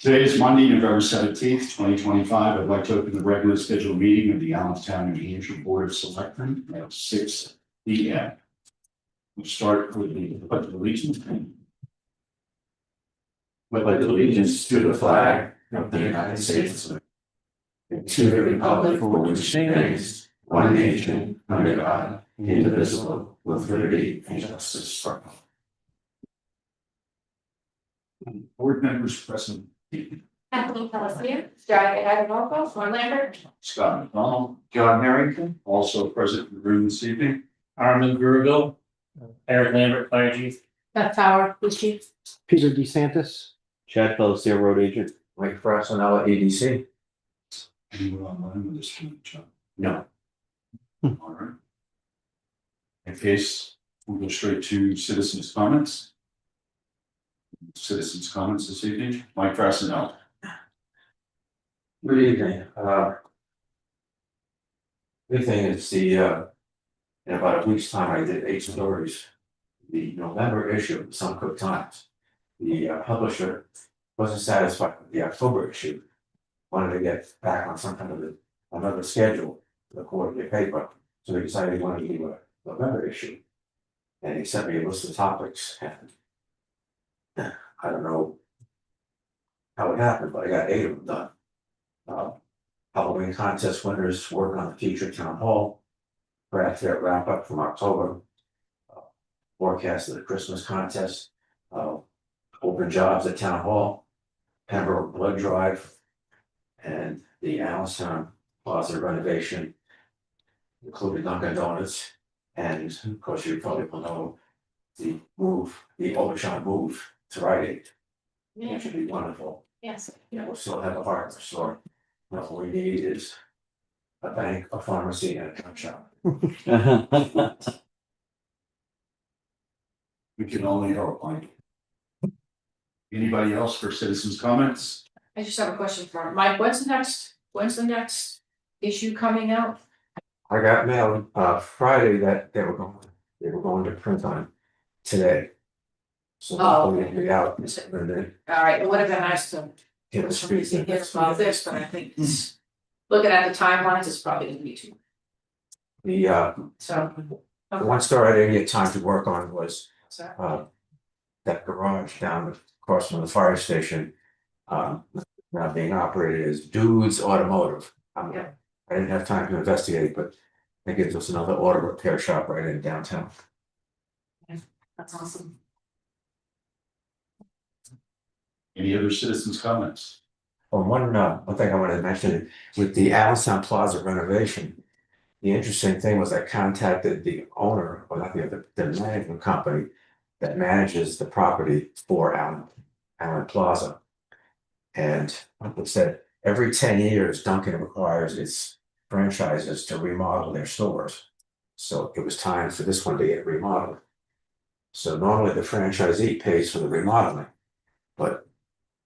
Today is Monday, November 17th, 2025. I'd like to open the regular scheduled meeting of the Allentown, New Hampshire Board of Selectmen at 6 p.m. We'll start with the pledge of allegiance. Pledge allegiance to the flag of the United States and to the republic for which it stands, one nation, under God, indivisible, with liberty and justice for all. Board members present. Kathleen Pelletier, Stride Norfolk, Lauren Lambert, Scott McDonald, John Harrington. also present in the room this evening. Armin Gruville, Eric Lambert, Fire Chief. Beth Power, Police Chief. Peter DeSantis. Chad Pelletier, Road Agent. Mike Frassanella, ADC. Anyone online with this? John? No. All right. In case, we'll go straight to citizens' comments. Citizens' comments this evening. Mike Frassanella. Good evening. Big thing is in about a week's time, I did 8 stories. The November issue of the Suncook Times. The publisher wasn't satisfied with the October issue. Wanted to get back on some kind of another schedule for the quarterly paper. So they decided they wanted to do a November issue. And he sent me a list of topics, and I don't know how it happened, but I got 8 of them done. Halloween contest winners working on the future town hall. Craft fair wrap up from October. Forecast of the Christmas contest. Open jobs at town hall. Pembroke blood drive. And the Allentown Plaza renovation. Including Dunkin' Donuts. And of course, you probably will know the Overshot move to Rite Aid. It should be wonderful. Yes. We'll still have a hardware store. What we need is a bank, a pharmacy, and a gun shop. We can only hope, Mike. Anybody else for citizens' comments? I just have a question for Mike. When's the next issue coming out? I got mailed Friday that they were going to print on today. So Oh, it'll be out okay. and then All right, it would have been nice to get the streets. hear about this, but I think it's, looking at the timelines, it's probably gonna be too, so. The one story I didn't get time to work on was So, that garage down across from the fire station. Now being operated as Dudes Automotive. Yeah. I didn't have time to investigate, but it gives us another auto repair shop right in downtown. that's awesome. Any other citizens' comments? Well, one thing I wanted to mention with the Allentown Plaza renovation. The interesting thing was I contacted the owner, or not the management company that manages the property for Allen Plaza. And it said every 10 years, Dunkin' requires its franchises to remodel their stores. So it was time for this one to get remodeled. So normally the franchisee pays for the remodeling, but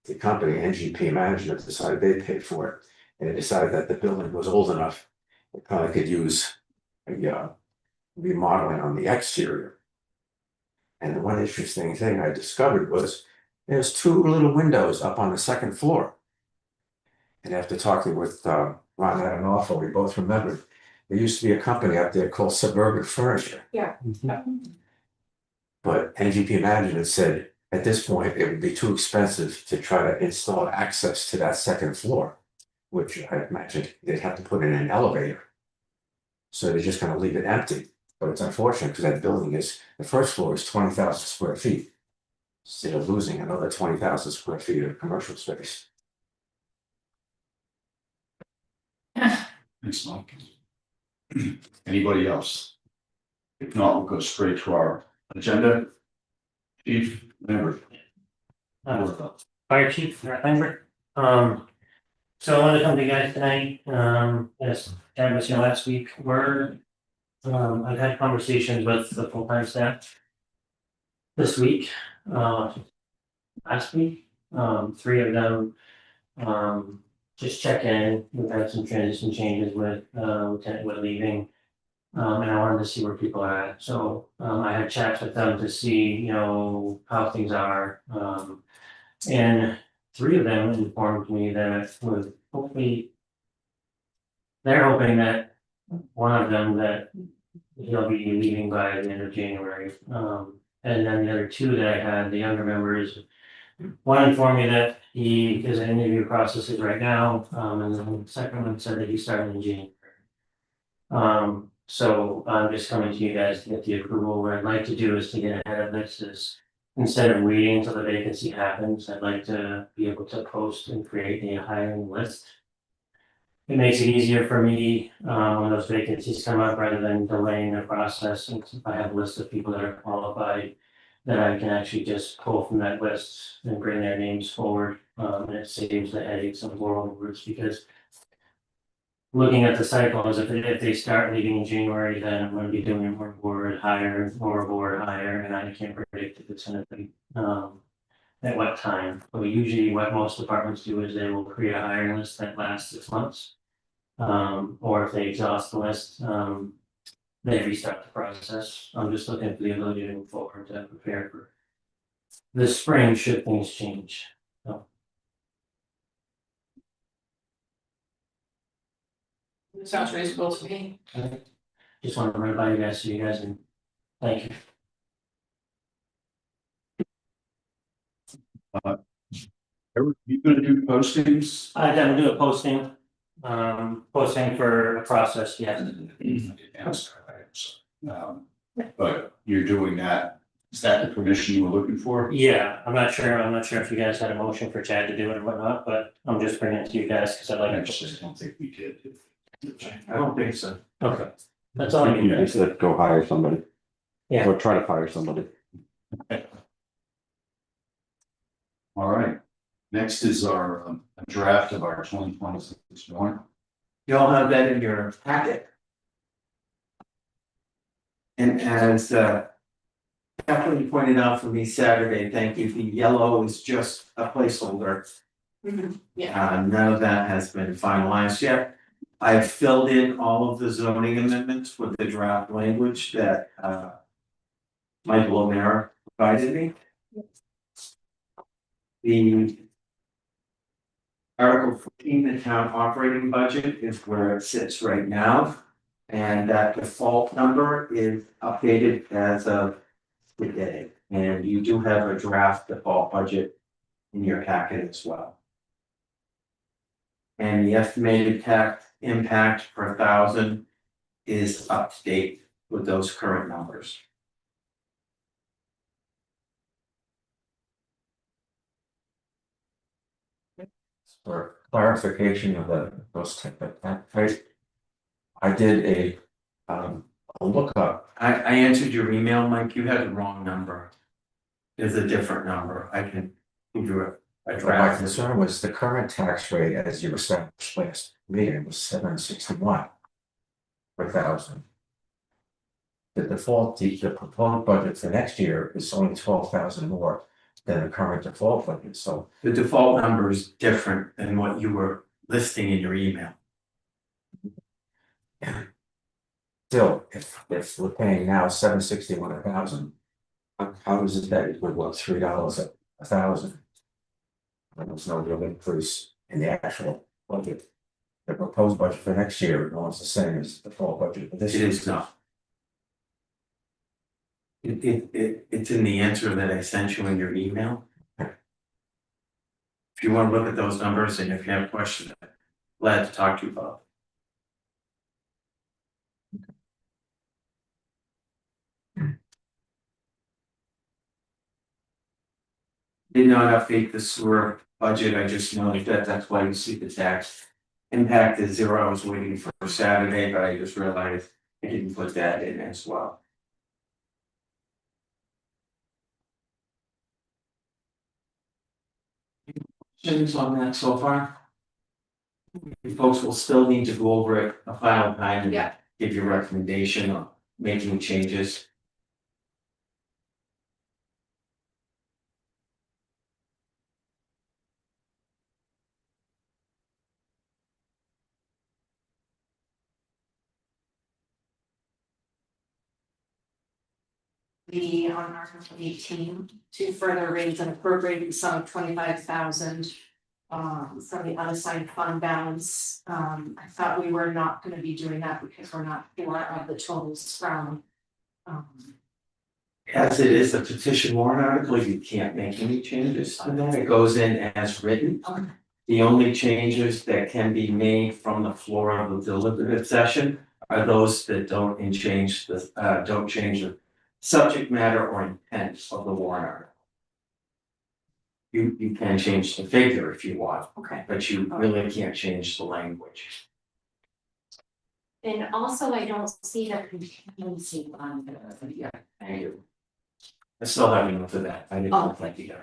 the company, NGP Management, decided they'd pay for it. And they decided that the building was old enough, it probably could use a remodeling on the exterior. And the one interesting thing I discovered was there's 2 little windows up on the second floor. And after talking with Ron Adamolfo, we both remembered there used to be a company up there called Suburban Furniture. Yeah. But NGP Management said at this point it would be too expensive to try to install access to that second floor, which I imagine they'd have to put in an elevator. So they're just gonna leave it empty. But it's unfortunate because that building the first floor is 20,000 square feet. So they're losing another 20,000 square feet of commercial space. Thanks, Mike. Anybody else? If not, we'll go straight to our agenda. Chief, member. Fire Chief, Eric Lambert. So I wanted to come to you guys tonight, as Chad was here last week, I've had conversations with the full-time staff. This week, last week, 3 of them, just check in. We've had some transition changes with Lieutenant Wood leaving. And I wanted to see where people are at, so, I had chats with them to see, how things are, and three of them informed me that would hopefully. They're hoping that one of them that he'll be leaving by the end of January. And then the other two that I had, the younger members, one informed me that he is in interview processes right now, and then the second one said that he's starting in January. So I'm just coming to you guys to get the approval. What I'd like to do is to get ahead of this is instead of waiting until the vacancy happens, I'd like to be able to post and create a hiring list. It makes it easier for me, when those vacancies come up, rather than delaying the process, and if I have a list of people that are qualified. That I can actually just pull from that list and bring their names forward, and it saves the headaches of board groups, because. Looking at the cycles, if they start leaving in January, then I'm gonna be doing more board hire, and I can't predict if it's gonna be, at what time. But usually what most departments do is they will create a hiring list that lasts 6 months. Or if they exhaust the list, they restart the process. I'm just looking for the ability to move forward to prepare for the spring should things change. It sounds reasonable to me. Just want to run it by you guys, so you guys, and thank you. Are you gonna do postings? I'm gonna do a posting, posting for a process, yes. But you're doing that, is that the permission you were looking for? Yeah, I'm not sure if you guys had a motion for Chad to do it or whatnot, but I'm just bringing it to you guys because I like it. Actually, I don't think we did. I don't think so. Okay, that's all I need. They said go hire somebody. Yeah. Or try to fire somebody. All right, next is our draft of our 2026 warrant. You all have that in your packet. And as Kathleen pointed out for me Saturday, thank you, the yellow is just a placeholder. Yeah, None of that has been finalized yet. I've filled in all of the zoning amendments with the draft language that Michael O'Meara provided me. The Article 14, the town operating budget, is where it sits right now. And that default number is updated as of today. And you do have a draft default budget in your packet as well. And the estimated tax impact per 1,000 is up to date with those current numbers. For clarification of those type of right? I did a lookup. I answered your email, Mike, you had the wrong number. There's a different number, I can give you a My draft. concern was the current tax rate, as you established last meeting, was $761 per 1,000. The proposed budget for next year is only 12,000 more than the current default budget, so. The default number is different than what you were listing in your email. Still, if we're paying now $761 a 1,000, how is it that it would $3 a 1,000? And there's no real increase in the actual budget. The proposed budget for next year is almost the same as the full budget for this It year. is not. It's in the answer that I sent you in your email. If you want to look at those numbers and if you have questions, I'm glad to talk to you about. Did not update the sewer budget, I just noted that that's why you see the tax impact is 0. I was waiting for Saturday, but I just realized I didn't put that in as well. Questions on that so far? You folks will still need to go over it a final time and Yeah. give your recommendation on making changes. be on Article 18 to further raise an appropriated sum of 25,000 from the unassigned fund balance. I thought we were not gonna be doing that because we're not sure of the totals from. As it is a petition warrant article, you can't make any changes to that, it goes in as written. Okay. The only changes that can be made from the floor of the deliberative session are those that don't change the subject matter or intent of the warrant article. You can change the figure if you want, Okay. but you really can't change the language. And also, I don't see the contingency on Yeah, thank you. I still haven't looked at that, I didn't look like you.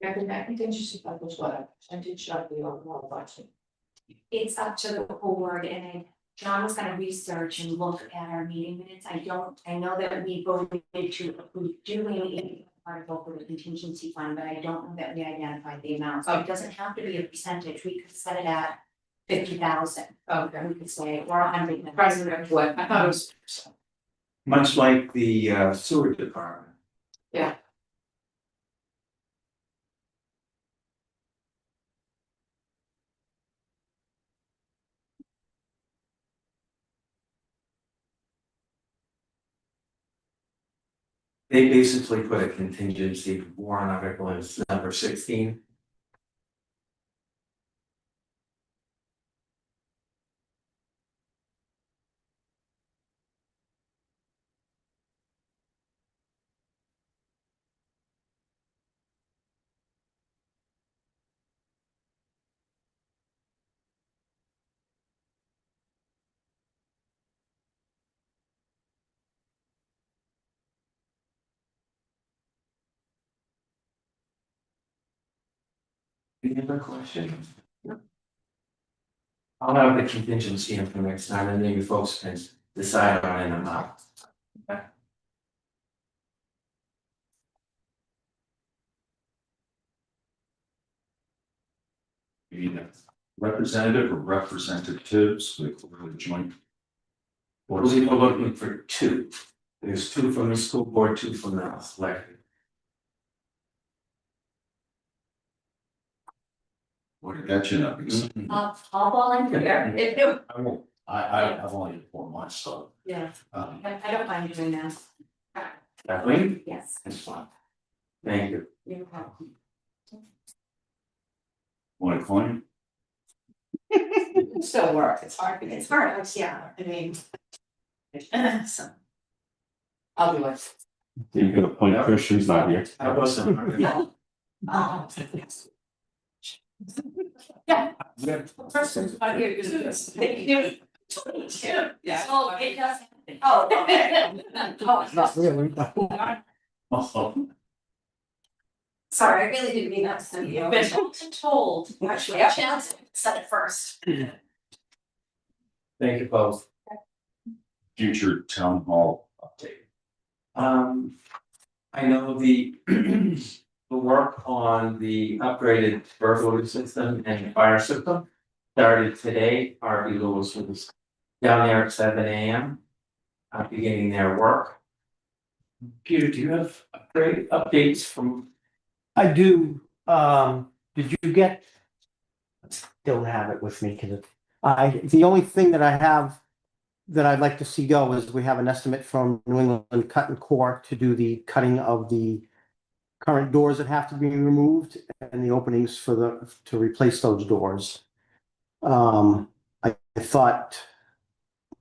I think that contingency fund was what, a percentage of the overall budget? It's up to the board, and John was gonna research and look at our meeting minutes. I know that we voted to approve doing an article for the contingency fund, but I don't know that we identified the amount. So it doesn't have to be a percentage, we could set it at 50,000. Okay. We could say, or 100. President, what, I thought it was. Much like the sewer department. Yeah. They basically put a contingency warrant article as number 16. Any other questions? I'll have the contingency in for next time, and then you folks can decide on an amount. We need a representative or representatives with the joint. We're looking for two. There's two from the school board, two from the select. What did that you know? Because I'll volunteer. If you- I won't, I've only had 4 months, so. Yeah, um, I don't mind doing that. Kathleen? Yes, That's fine. Thank you. you're welcome. Want a coin? It can still work, it's hard. It's hard, yeah, I mean. So. I'll do it. You can appoint Christian's not here. I wasn't. Yeah. Person's not here, because it's. Yeah. Oh, it does. Oh, okay. Oh, Not really. Oh, sorry, I really didn't mean that to send you. Been told, actually, I said it first. Thank you both. future town hall update. I know the the work on the upgraded burglary system and fire system started today. RB Lewis was down there at 7 AM. Beginning their work. Peter, do you have updates from? I do, did you get? Still have it with me, because the only thing that I have that I'd like to see go is we have an estimate from New England Cut and Core to do the cutting of the current doors that have to be removed and the openings to replace those doors. I thought,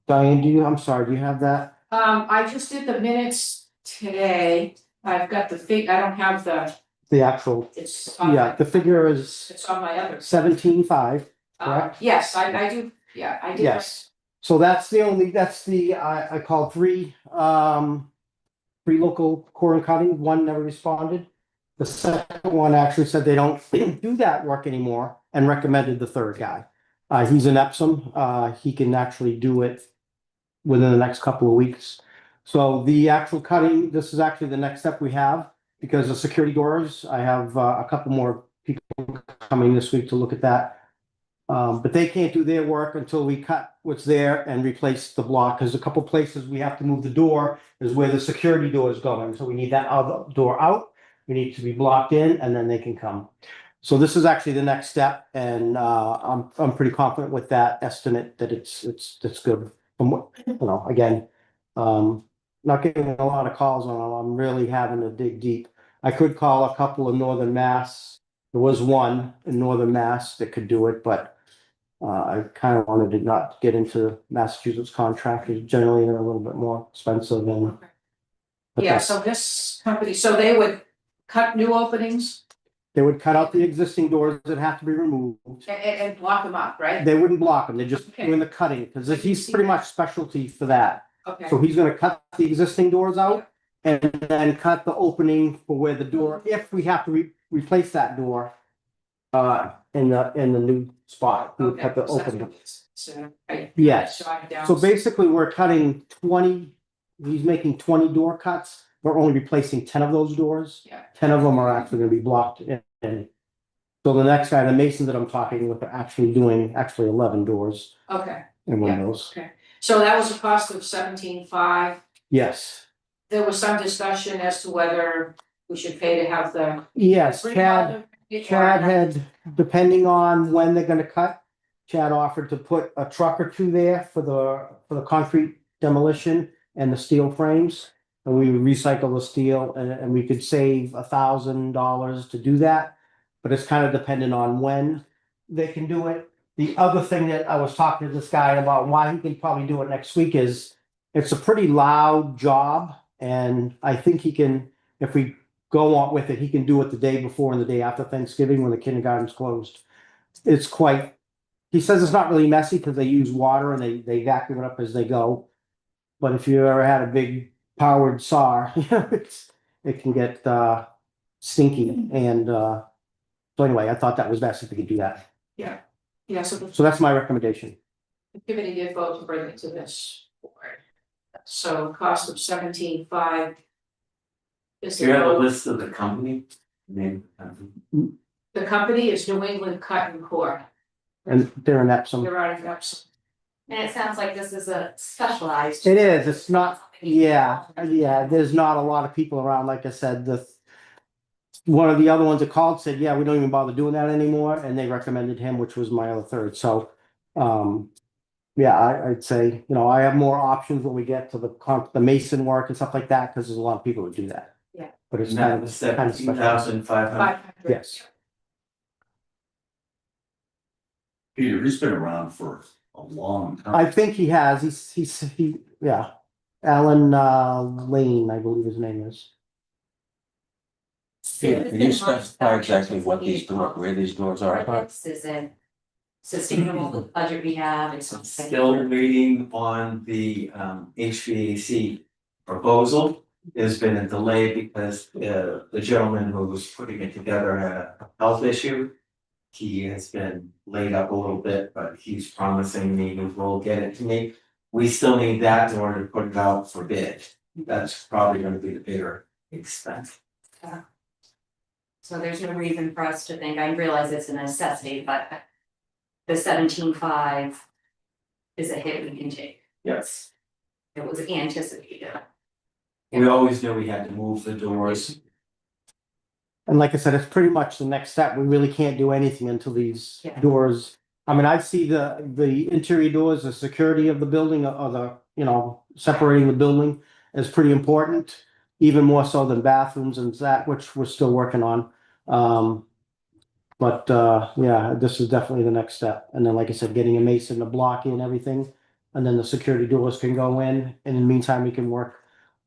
Diane, I'm sorry, do you have that? I just did the minutes today, I've got I don't have The actual, it's on yeah, my, the figure is it's on my other. 17.5, correct? Yes, I do, yeah, I did. Yes, so that's I called three local core and cutting, one never responded. The second one actually said they don't do that work anymore and recommended the third guy. He's in Epsom. He can actually do it within the next couple of weeks. So the actual cutting, this is actually the next step we have because the security doors, I have a couple more people coming this week to look at that. But they can't do their work until we cut what's there and replace the block, because a couple places we have to move the door is where the security door is going. So we need that other door out. We need to be blocked in and then they can come. So this is actually the next step and I'm pretty confident with that estimate that it's good. From what, again, not getting a lot of calls on them. I'm really having to dig deep. I could call a couple of Northern Mass. There was one in Northern Mass that could do it, but I kind of wanted to not get into Massachusetts contractors. Generally, they're a little bit more expensive and. but Yeah, that's- so this company, so they would cut new openings They would cut out the existing doors that have to be removed. and block them up, right? They wouldn't block them. They're just Okay. doing the cutting, because I can he's see pretty that. much specialty for that. Okay, So he's gonna cut the existing doors out and then cut the opening for where the door, if we have to replace that door. In the new spot, we would okay. cut the So that's opening. what it is. So, I. Yes. jot it down. So basically, we're cutting 20, he's making 20 door cuts. We're only replacing 10 of those doors. Yeah. 10 of them are actually gonna be blocked in. So the next guy, the mason that I'm talking with, are actually doing 11 doors Okay, and Yeah. windows. so that was a cost of 17,500. Yes, There was some discussion as to whether we should pay to have the. yes, Chad Chad had, depending on when they're gonna cut, Chad offered to put a truck or two there for the concrete demolition and the steel frames. And we would recycle the steel and we could save $1,000 to do that. But it's kind of dependent on when they can do it. The other thing that I was talking to this guy about why he can probably do it next week is it's a pretty loud job. And I think he can, if we go on with it, he can do it the day before and the day after Thanksgiving when the kindergarten's closed. It's quite, he says it's not really messy because they use water and they vacuum it up as they go. But if you ever had a big powered saw, it can get stinky and so anyway, I thought that was best if we could do that. Yeah, so the So that's my recommendation. committee did vote to bring it to this board. So cost of 17,500. Is Do you have a the, list of the company? Name. the company is New England Cut and Core. And they're in Epsom. They're out of Epsom. And it sounds like this is a specialized. It is, it's not, yeah, there's not a lot of people around, like I said, one of the other ones that called said, yeah, we don't even bother doing that anymore, and they recommended him, which was my other third, so. Yeah, I'd say, I have more options when we get to the mason work and stuff like that, because there's a lot of people that do that. Yeah. But it's And kind that of, was kind of special. 17,500. 500. Yes. Peter, he's been around for a long time. I think he has, yeah, Alan, Lane, I believe his name is. Yeah, can you specify exactly what these doors, where these doors are? Is it sustainable with the budget we have? It's Still waiting on the HVAC proposal. There's been a delay because the gentleman who was putting it together had a health issue. He has been laid up a little bit, but he's promising me he will get it to me. We still need that in order to put it out for bid. That's probably gonna be the bigger expense. So there's no reason for us to think, I realize it's a necessity, but the 17,500 is a hit we can take. Yes. It was anticipated. We always knew we had to move the doors. And like I said, it's pretty much the next step. We really can't do anything until these Yeah. doors. I mean, I see the interior doors, the security of the building or the, separating the building is pretty important. Even more so than bathrooms and that, which we're still working on. But yeah, this is definitely the next step. And then, like I said, getting a mason to block in everything. And then the security doors can go in. And in the meantime, we can work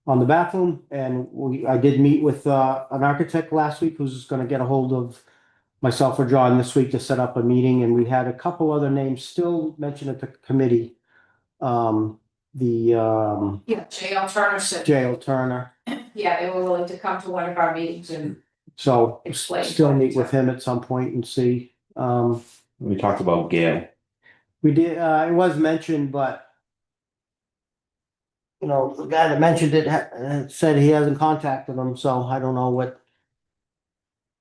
on the bathroom. And I did meet with an architect last week who's gonna get a hold of myself or John this week to set up a meeting. And we had a couple other names still mentioned at the committee. Yeah, J.L. Turner said, J.L. Turner. yeah, they were willing to come to one of our meetings and So Explain. still meet with him at some point and see. We talked about Gail. We did, it was mentioned, but you know, the guy that mentioned it said he hasn't contacted them, so I don't know what.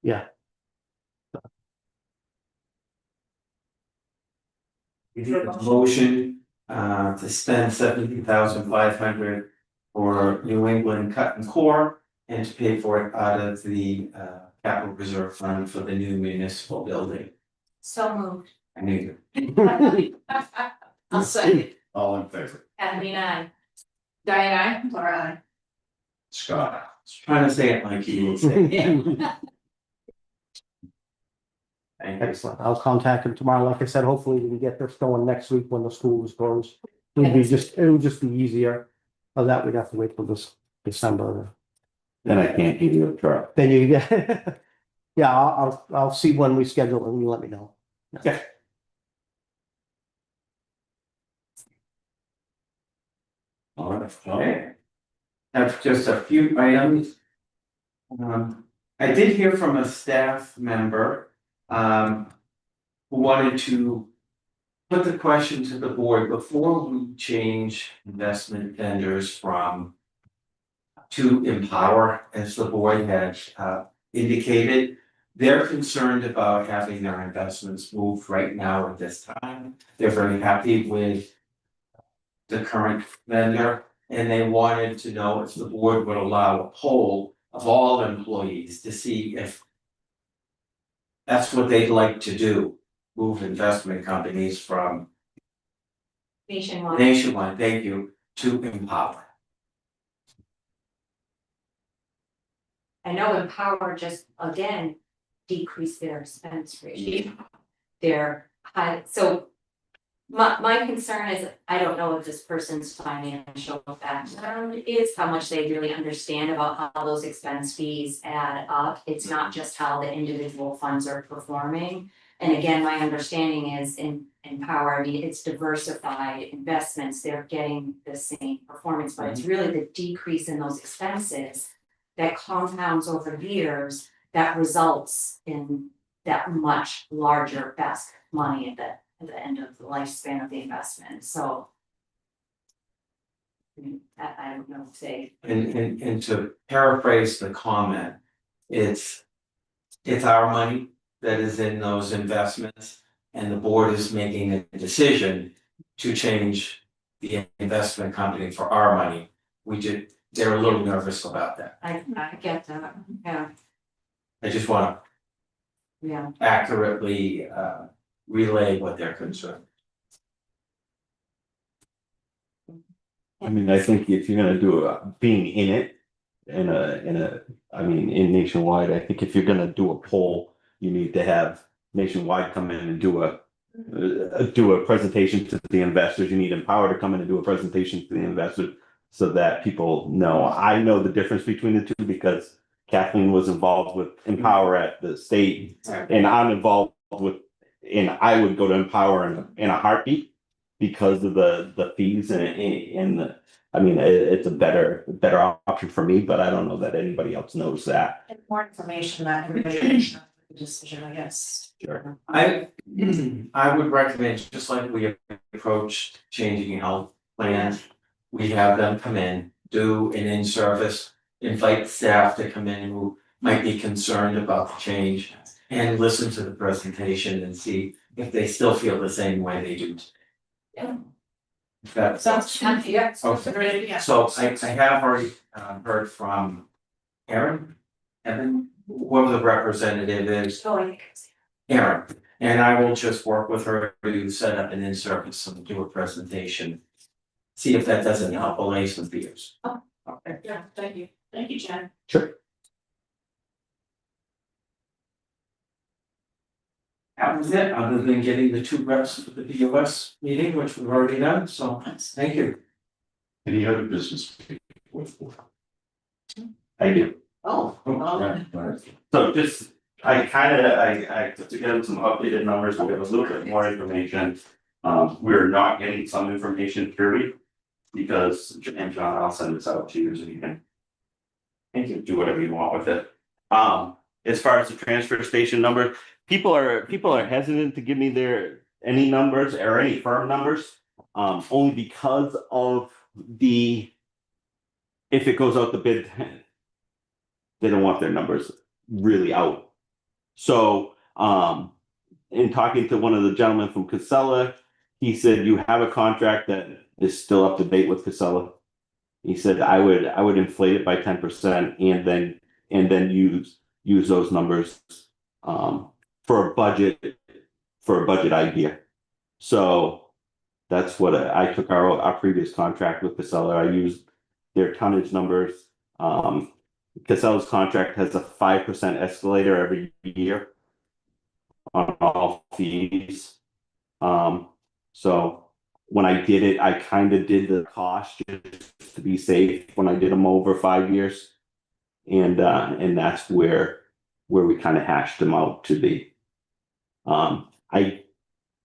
Yeah, We did a motion to spend 70,500 for New England Cut and Core and to pay for it out of the capital reserve fund for the new municipal building. So moved. I knew you. I'll say, All in favor? Kathleen, I. Diane, I. Scott? Trying to say it like you would say. Thank you. excellent. I'll contact him tomorrow. Like I said, hopefully we can get this going next week when the school is closed. It would just be easier. Of that, we'd have to wait till this December. Then I can't give you a truck. Then you get, yeah, I'll see when we schedule it and you let me know. Yeah. All right. Okay. Have just a few items. I did hear from a staff member, who wanted to put the question to the board before we change investment vendors from to Empower, as the board had, indicated. They're concerned about having their investments moved right now at this time. They're very happy with the current vendor, and they wanted to know if the board would allow a poll of all employees to see if that's what they'd like to do, move investment companies from Nationwide, thank you, to Empower. I know Empower just again decreased their expense ratio. Their high, so my concern is, I don't know if this person's financial background is, how much they really understand about how those expense fees add up. It's not just how the individual funds are performing. And again, my understanding is in Empower, I mean, it's diversified investments, they're getting the same performance, but it's really the decrease in those expenses that compounds over years that results in that much larger best money at the end of the lifespan of the investment, so. I mean, I don't know if they, And to paraphrase the comment, it's our money that is in those investments, and the board is making a decision to change the investment company for our money. They're a little nervous about that. I get that, yeah, I just wanna yeah. accurately relay what they're concerned. I mean, I think if you're gonna do being in it, I mean, in Nationwide, I think if you're gonna do a poll, you need to have Nationwide come in and do a presentation to the investors. You need Empower to come in and do a presentation to the investors so that people know. I know the difference between the two because Kathleen was involved with Empower at the state, and I'm involved with, and I would go to Empower in a heartbeat because of the fees and the, I mean, it's a better option for me, but I don't know that anybody else knows that. And more information that everybody can make the decision, I guess. Sure. I would recommend, just like we approached changing health plans, we have them come in, do an in-service, invite staff to come in who might be concerned about the change, and listen to the presentation and see if they still feel the same way they do. Yeah. That Sounds good, yeah. Okay. Great idea. So I have already heard from Evan, whoever the representative is, Oh, I think it's. Erin. And I will just work with her to set up an in-service and do a presentation. See if that doesn't help allay some fears. Oh. Okay. Yeah, thank you, Jen. Sure. That was it, other than getting the 2 reps for the BOS meeting, which we've already done, so thank you. Any other business? I do. Oh. Right. So just, I put together some updated numbers, we have a little bit more information. We're not getting some information purely because, and John, I'll send this out to you so you can. And you can do whatever you want with it. as far as the transfer station number, people are hesitant to give me any numbers or any firm numbers. Only because of if it goes out the bid, they don't want their numbers really out. So, in talking to one of the gentlemen from Casella, he said, you have a contract that is still up to date with Casella. He said, I would inflate it by 10% and then use those numbers, for a budget idea. So that's what I took our previous contract with Casella. I used their tonnage numbers. Casella's contract has a 5% escalator every year on all fees. So when I did it, I kind of did the cost just to be safe when I did them over 5 years. And that's where we kind of hashed them out to be. I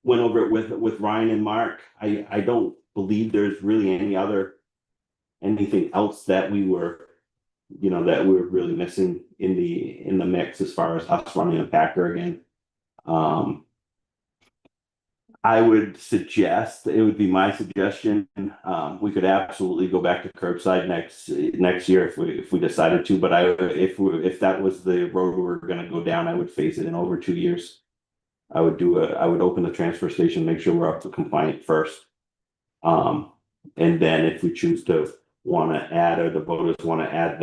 went over it with Ryan and Mark. I don't believe there's really anything else that we were really missing in the mix as far as us running a packer again. I would suggest, it would be my suggestion, we could absolutely go back to curbside next year if we decided to, but if that was the road we were gonna go down, I would phase it in over 2 years. I would open the transfer station, make sure we're up to compliant first. And then if we choose to wanna add, or the voters wanna add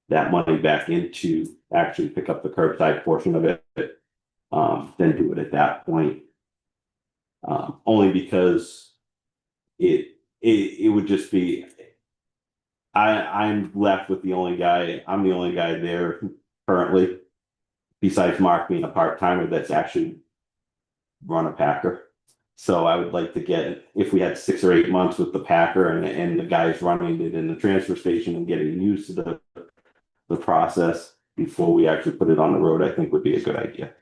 that money back into actually pick up the curbside portion of it, then do it at that point. Only because it would just be, I'm left with I'm the only guy there currently, besides Mark being a part-timer that's actually run a packer. So I would like to get, if we had 6 or 8 months with the packer and the guys running it in the transfer station and getting used to the process before we actually put it on the road, I think would be a good idea.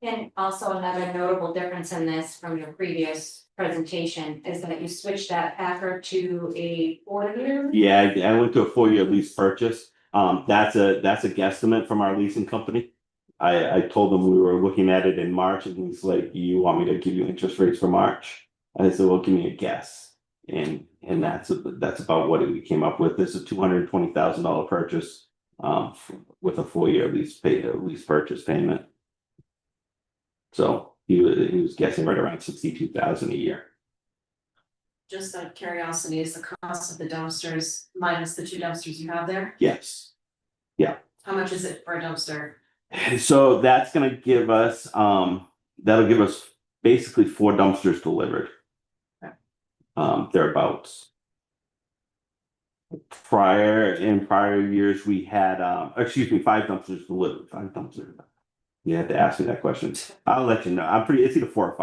And also another notable difference in this from your previous presentation is that you switched that Packer to a 4-year. Yeah, I went to a 4-year lease purchase. That's a guesstimate from our leasing company. I told them we were looking at it in March, and he's like, you want me to give you interest rates for March? I said, well, give me a guess. And that's about what we came up with. This is a $220,000 purchase, with a 4-year lease purchase payment. So he was guessing right around 62,000 a year. Just out of curiosity, is the cost of the dumpsters minus the 2 dumpsters you have there? Yes. How much is it for a dumpster? So that's gonna give us, that'll give us basically 4 dumpsters delivered. Okay. Thereabouts. In prior years, we had, 5 dumpsters delivered, 5 dumpsters. You have to ask me that question. I'll let you know. It's either 4 or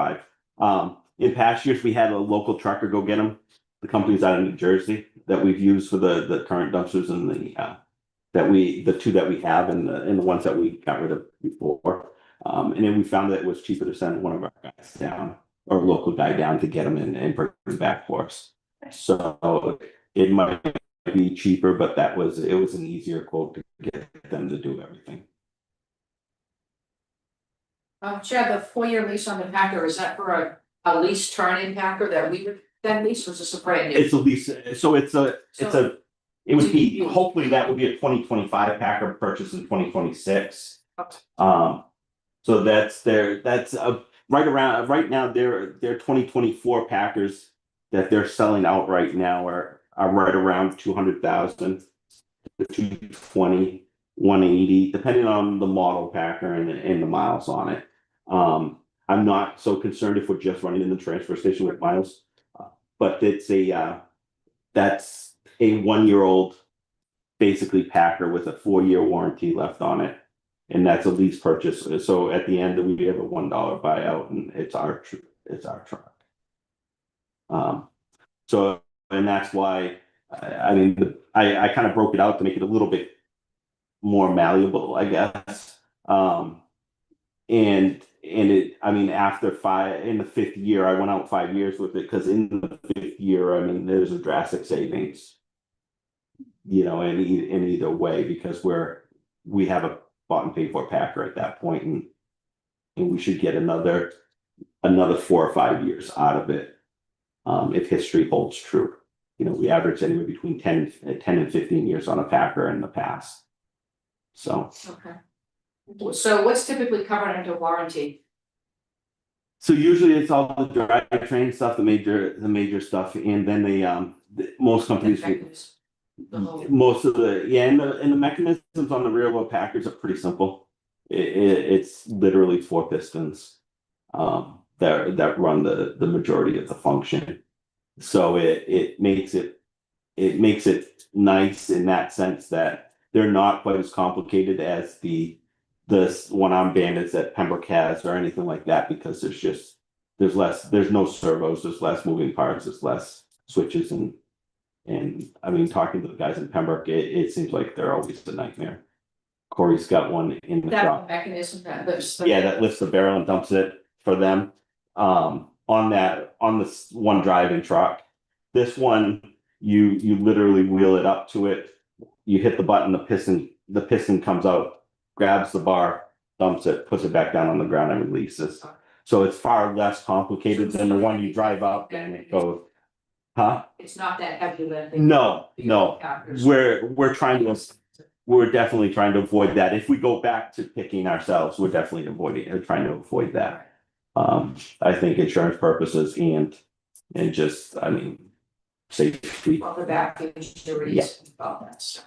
5. In past years, we had a local trucker go get them. The company's out of New Jersey that we've used for the current dumpsters and the 2 that we have and the ones that we got rid of before. And then we found that it was cheaper to send one of our guys down, or a local guy down, to get them and bring them back for us. So it might be cheaper, but it was an easier quote to get them to do everything. Chad, the 4-year lease on the Packer, is that for a lease turn-in Packer that we would then lease, or is this a brand new? It's a lease, so it would be, hopefully that would be a 2025 Packer purchase in 2026. So that's right now, their 2024 Packers that they're selling out right now are right around 200,000 to 220, 180, depending on the model Packer and the miles on it. I'm not so concerned if we're just running in the transfer station with miles, but that's a 1-year-old basically Packer with a 4-year warranty left on it, and that's a lease purchase. So at the end, we have a $1 buyout, and it's our truck. So, and that's why I kind of broke it out to make it a little bit more malleable, I guess. And after in the 5th year, I went out 5 years with it, because in the 5th year, there's a drastic savings. you know, in either way, because we have a bought and paid for packer at that point, and we should get another 4 or 5 years out of it. If history holds true, you know, we average anywhere between 10 and 15 years on a packer in the past. So, Okay. So what's typically covered under warranty? so usually it's all the drivetrain stuff, the major stuff, and then most companies. Mechanism, the whole- Most of and the mechanisms on the rear wheel Packards are pretty simple. It's literally 4 pistons that run the majority of the function. So it makes it nice in that sense that they're not quite as complicated as the one-arm bandits that Pembroke has or anything like that, because there's no servos, there's less moving parts, there's less switches, and I mean, talking to the guys in Pembroke, it seems like they're always a nightmare. Corey's got one in the That's the shop. mechanism that lifts. Yeah, that lifts the barrel and dumps it for them. On this one driving truck. This one, you literally wheel it up to it. You hit the button, the piston comes out, grabs the bar, dumps it, puts it back down on the ground and releases. So it's far less complicated than the one you drive up and it goes. Huh? It's not that heavy lifting. No. Packers. We're definitely trying to avoid that. If we go back to picking ourselves, we're definitely trying to avoid that. I think insurance purposes and just, I mean, safety. Well, the back injuries, all that stuff.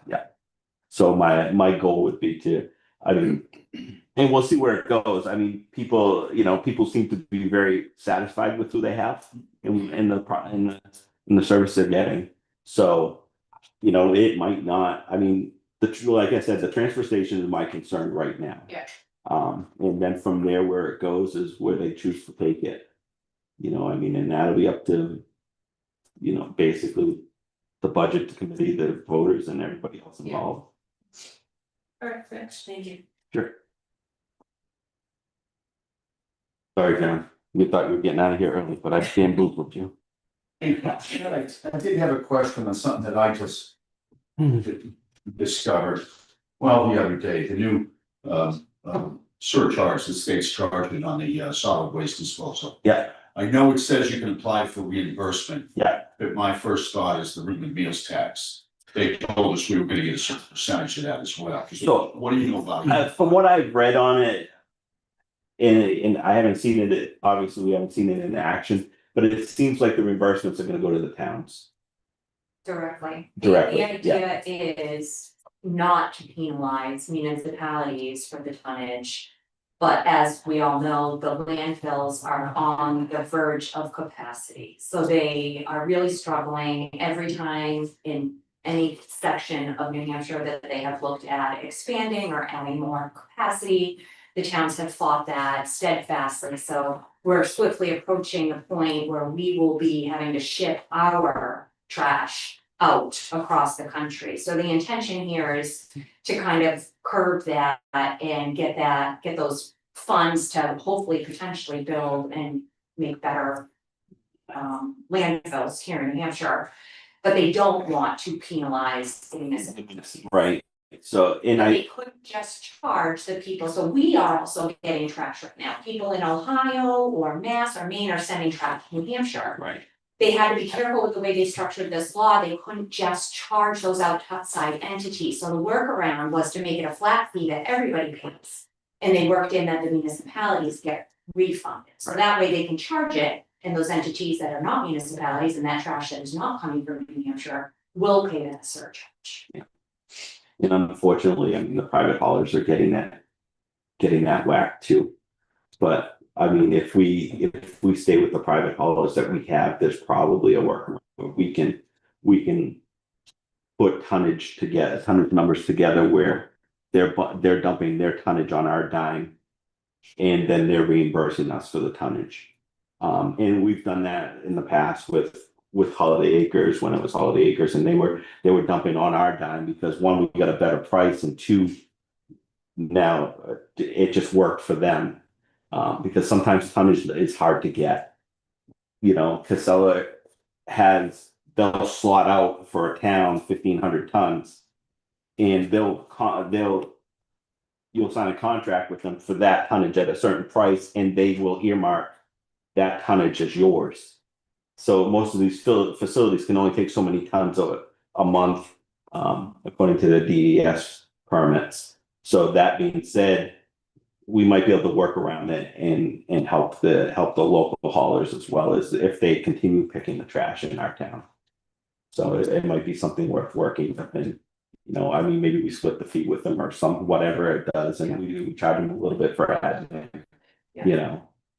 So my goal would be to, I mean, and we'll see where it goes. I mean, people seem to be very satisfied with who they have in the service they're getting. So, you know, it might not, I mean, like I said, the transfer station is my concern right now. Yeah. And then from there, where it goes is where they choose to take it. You know, I mean, and that'll be up to, you know, basically the budget committee, the voters and everybody else involved. All right, thanks. Thank you. Sure. Sorry, Karen, we thought you were getting out of here early, but I bamboozled with you. I did have a question on something that I just discovered, well, the other day, the new surcharge the state's charging on the solid waste disposal. Yeah. I know it says you can apply for reimbursement. Yeah. But my first thought is the room and meals tax. They told us we were gonna get a certain percentage of that as well. So- What do you know about it? From what I've read on it, and I haven't seen it, obviously we haven't seen it in action, but it seems like the reimbursements are gonna go to the towns. Directly. Directly, The idea is not to penalize municipalities for the tonnage. But as we all know, the landfills are on the verge of capacity, so they are really struggling every time in any section of New Hampshire that they have looked at expanding or adding more capacity. The towns have fought that steadfastly, so we're swiftly approaching the point where we will be having to ship our trash out across the country. So the intention here is to kind of curb that and get those funds to hopefully potentially build and make better landfills here in New Hampshire. But they don't want to penalize the municipalities. Right, so, and They couldn't just charge the people, so we are also getting trash right now. People in Ohio or Mass or Maine are sending trash to New Hampshire. right, They had to be careful with the way they structured this law, they couldn't just charge those outside entities, so the workaround was to make it a flat fee that everybody pays. And they worked in that the municipalities get refunded, so that way they can charge it, and those entities that are not municipalities and that trash that is not coming from New Hampshire will pay that surcharge. and unfortunately, I mean, the private haulers are getting that whack too. But I mean, if we stay with the private haulers that we have, there's probably a workaround where we can put tonnage numbers together where they're dumping their tonnage on our dime, and then they're reimbursing us for the tonnage. And we've done that in the past with Holiday Acres, when it was Holiday Acres, and they were dumping on our dime because one, we got a better price, and two, now it just worked for them. Because sometimes tonnage is hard to get. You know, Casella has they'll slot out for a town 1,500 tons. And you'll sign a contract with them for that tonnage at a certain price, and they will earmark that tonnage as yours. So most of these facilities can only take so many tons of a month, according to the DES permits. So that being said, we might be able to work around it and help the local haulers as well as if they continue picking the trash in our town. So it might be something worth working with, and I mean, maybe we split the fee with them or some whatever it does, and we charge them a little bit for admin.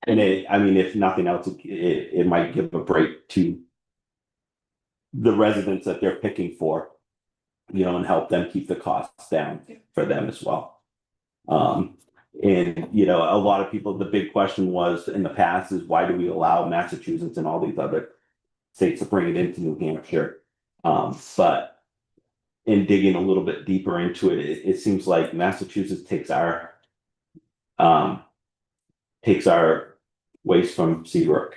And I mean, if nothing else, it might give a break to the residents that they're picking for, and help them keep the costs down for them as well. And a lot of people, the big question was in the past is why do we allow Massachusetts and all these other states to bring it into New Hampshire? But in digging a little bit deeper into it, it seems like Massachusetts takes our waste from Seabrook,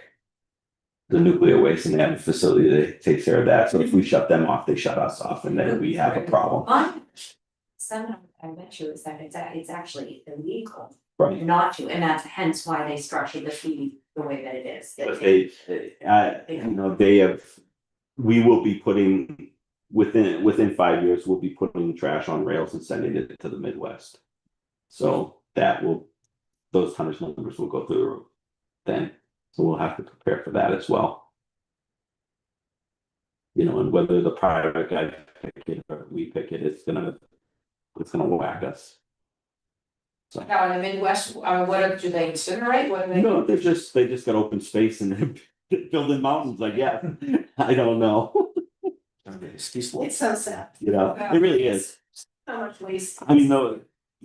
the nuclear waste, and they have a facility that takes care of that. So if we shut them off, they shut us off, and then we have a problem. Some I bet you is that it's actually illegal Right. not to, and that's hence why they structured the fee the way that it is. But we will be putting within 5 years, we'll be putting trash on rails and sending it to the Midwest. So those tonnage numbers will go through the roof then. So we'll have to prepare for that as well. And whether the private guy pick it or we pick it, it's gonna whack us. So Now in the Midwest, do they incinerate? What do they? no, they just got open space and they're building mountains, I guess. I don't know. It's so sad. It really is. So much waste. I mean, though,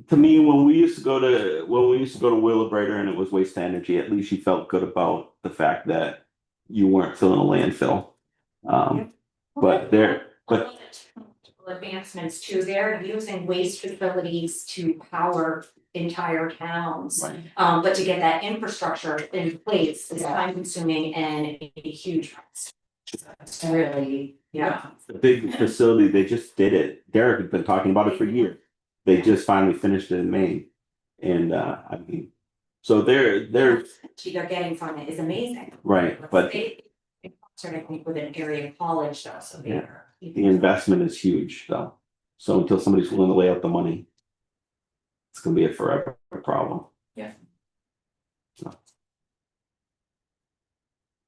to me, when we used to go to Wheelabrator and it was waste to energy, at least you felt good about the fact that you weren't filling a landfill. But Advancements too, they're using waste facilities to power entire towns. right. But to get that infrastructure in place is time consuming and a huge cost. It's really, The big facility, they just did it. Derek had been talking about it for years. They just finally finished it in Maine. And I mean, so they're getting from it is amazing. right, but They sort of think with an area college though, so they are. the investment is huge though. So until somebody's willing to lay out the money, it's gonna be a forever problem. Yeah. So.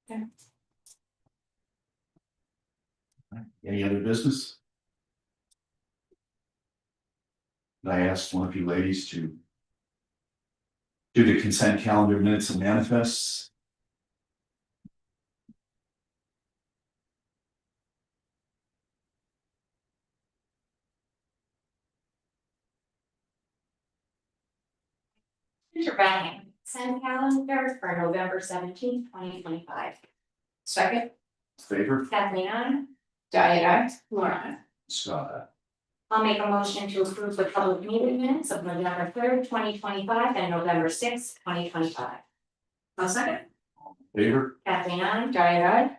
Yeah. Any other business? I asked one of you ladies to do the consent calendar minutes and manifests. Mr. Brandon, send calendar for November 17th, 2025. Second, Favor? Kathleen, I. Diane, Laura. Scott. I'll make a motion to approve the public meeting minutes of November 3rd, 2025 and November 6th, 2025. I'll second. Favor? Kathleen, I. Diane,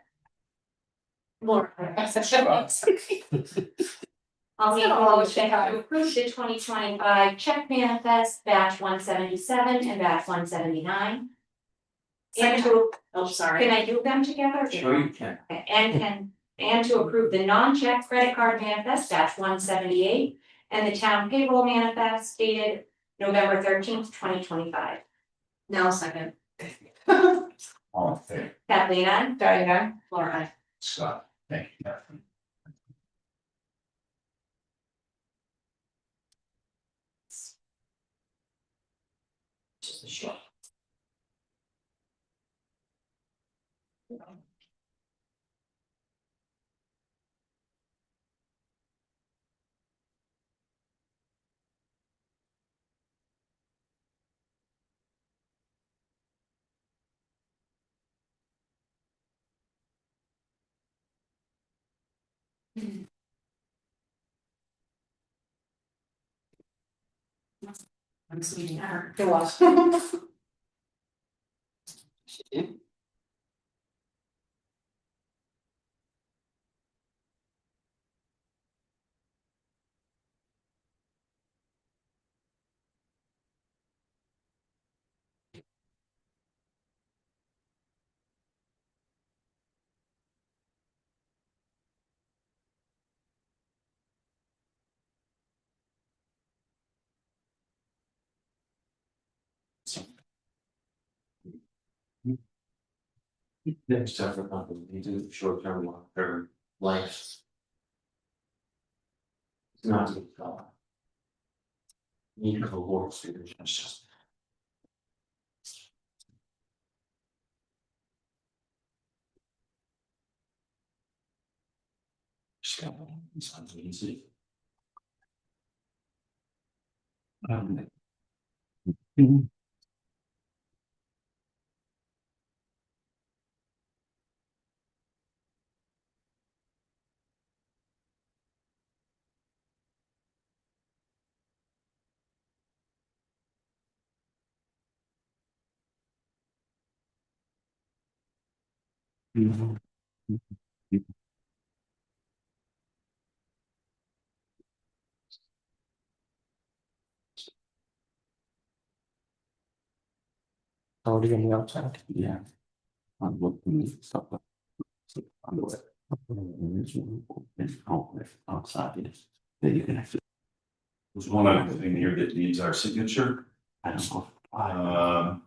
Laura. I'll make a motion to approve the 2025 check manifest batch 177 and batch 179. And to, Oh, sorry. can I do them together? Sure you can. Okay, and to approve the non-check credit card manifest batch 178 and the town payroll manifest dated November 13th, 2025. Now second. All in favor? Kathleen, I. Diane, Laura. Scott. Thank you, Catherine. just a short. I'm speeding her. It was. There's several companies, they do short term, long term life. It's not a good. Need to work through it, it's just. Sounds easy. Already on the outside. Yeah. I'm looking at stuff. I'm looking outside. That you can actually, There's one other thing here that needs our signature. I don't know.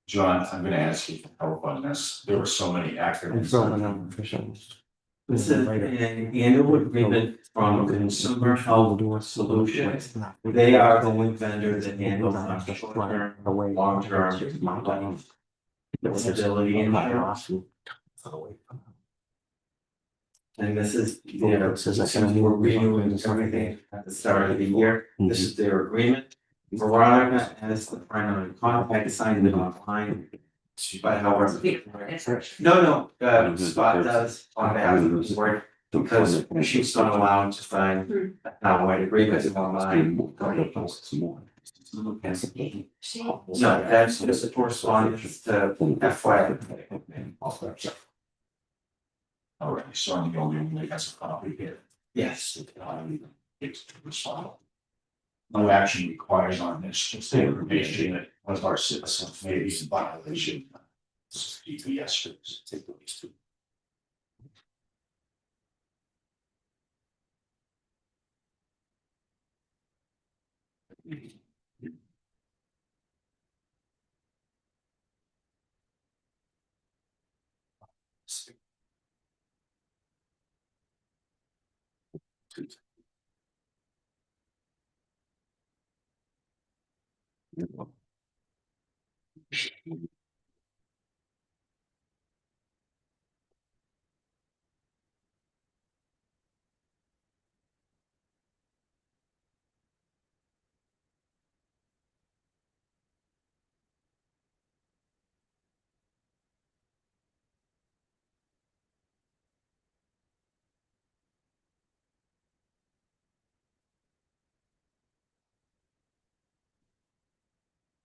John, I'm gonna ask you for help on this. There were so many I'm acronyms. filling out officials. This is an annual agreement from Consumer Health Solutions. They are the only vendor that handles our short-term, long-term disability insurance. And this is, you know, since we're renewing everything at the start of the year, this is their agreement. Veronica has the primary contact, signed it online. But however, no, Scott does on behalf of the board, because she's not allowed to sign now white agreements online. No, that's just a correspondence to FY. All right, so I'm the only one that has a copy here. Yes. It's responsible. No action required on this, just the information that one of our citizens may be in violation. DPS. Take these two.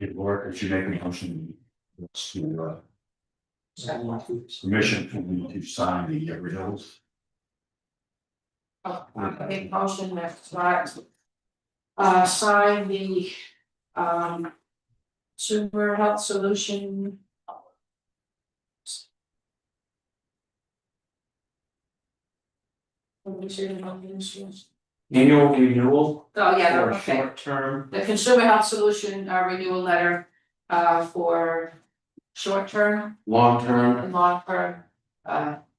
It work if you make a motion to permission for me to sign the renewals. I make motion that sign the Consumer Health Solution. What do we say about this? Annual renewal Oh, yeah, for okay. short term, The Consumer Health Solution renewal letter for short term long term and long term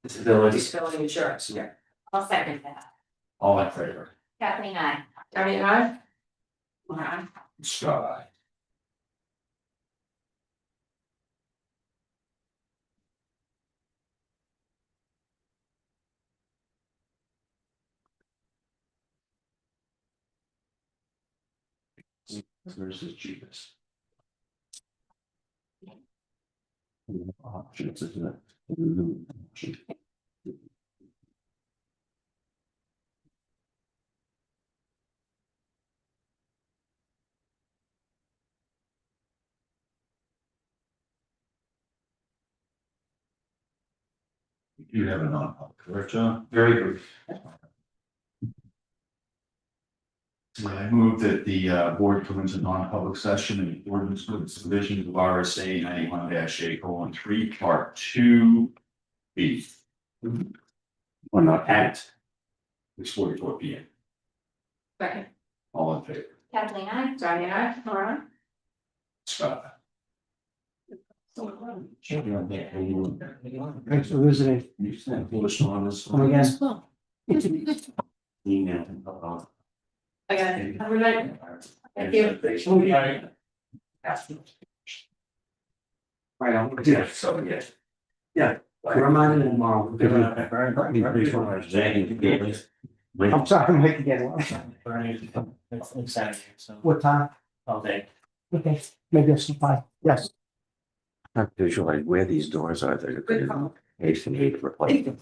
disability. disability insurance. Yeah. I'll second that. All in favor? Kathleen, I. Debbie and I. Alright. Scott, aye. Versus cheapest. Options, isn't it? You have a non-public, correct, John? Very brief. I move that the board come into non-public session in accordance with the provisions of RSA 91-A:3, part 2B. Or not at. 6:44 P.M. Second. All in favor? Kathleen, I. Debbie and I. Alright. Scott. Thanks for visiting. Come again. I got it. Have a good night. Thank you. Right, I'm, yeah, so, yeah. Yeah, remind me tomorrow. I'm sorry, I'm late again. It's Saturday, so What time? all day. Okay, maybe it's fine. Yes. Not visualize where these doors are that are gonna hasten to replace them.